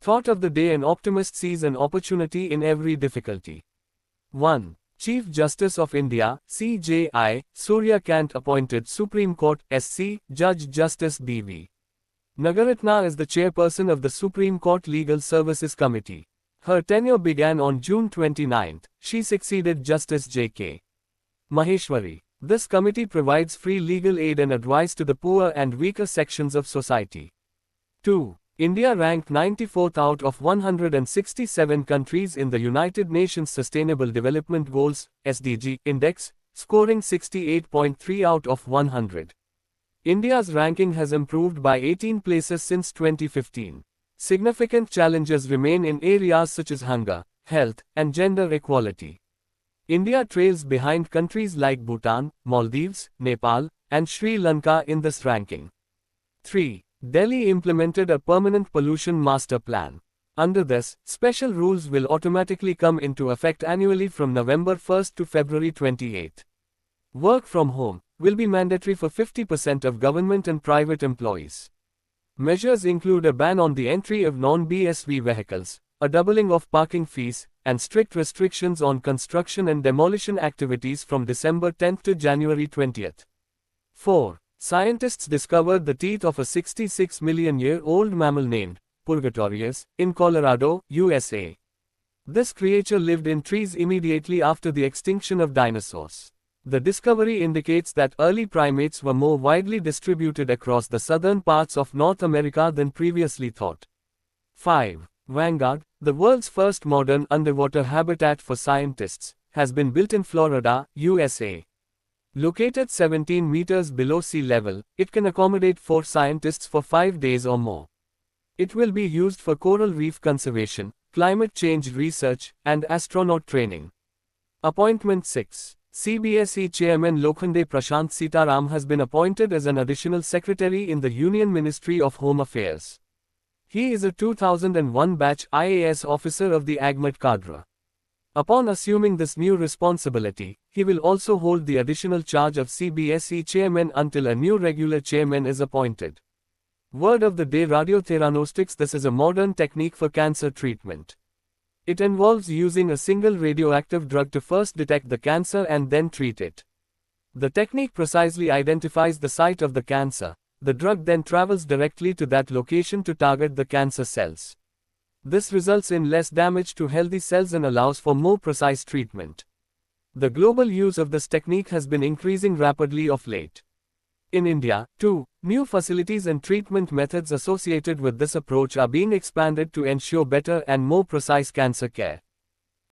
Thought of the day: an optimist sees an opportunity in every difficulty. 1. Chief Justice of India, CJI, Surya Kant appointed Supreme Court, SC, Judge Justice B.V. Nagaratna is the chairperson of the Supreme Court Legal Services Committee. Her tenure began on June 29. She succeeded Justice J.K. Maheshwari. This committee provides free legal aid and advice to the poor and weaker sections of society. 2. India ranked 94th out of 167 countries in the United Nations Sustainable Development Goals, SDG, index, scoring 68.3 out of 100. India's ranking has improved by 18 places since 2015. Significant challenges remain in areas such as hunger, health, and gender equality. India trails behind countries like Bhutan, Maldives, Nepal, and Sri Lanka in this ranking. 3. Delhi implemented a permanent pollution master plan. Under this, special rules will automatically come into effect annually from November 1 to February 28. Work from home will be mandatory for 50% of government and private employees. Measures include a ban on the entry of non-BSV vehicles, a doubling of parking fees, and strict restrictions on construction and demolition activities from December 10 to January 20. 4. Scientists discovered the teeth of a 66-million-year-old mammal named Purgatorius in Colorado, USA. This creature lived in trees immediately after the extinction of dinosaurs. The discovery indicates that early primates were more widely distributed across the southern parts of North America than previously thought. 5. Vanguard, the world's first modern underwater habitat for scientists, has been built in Florida, USA. Located 17 meters below sea level, it can accommodate 4 scientists for 5 days or more. It will be used for coral reef conservation, climate change research, and astronaut training. Appointment 6. CBSE Chairman Lokhande Prashant Sitaram has been appointed as an additional secretary in the Union Ministry of Home Affairs. He is a 2001 batch IAS officer of the AGMAT cadre. Upon assuming this new responsibility, he will also hold the additional charge of CBSE chairman until a new regular chairman is appointed. Word of the day: radiotheranostics. This is a modern technique for cancer treatment. It involves using a single radioactive drug to first detect the cancer and then treat it. The technique precisely identifies the site of the cancer. The drug then travels directly to that location to target the cancer cells. This results in less damage to healthy cells and allows for more precise treatment. The global use of this technique has been increasing rapidly of late. In India, too, new facilities and treatment methods associated with this approach are being expanded to ensure better and more precise cancer care.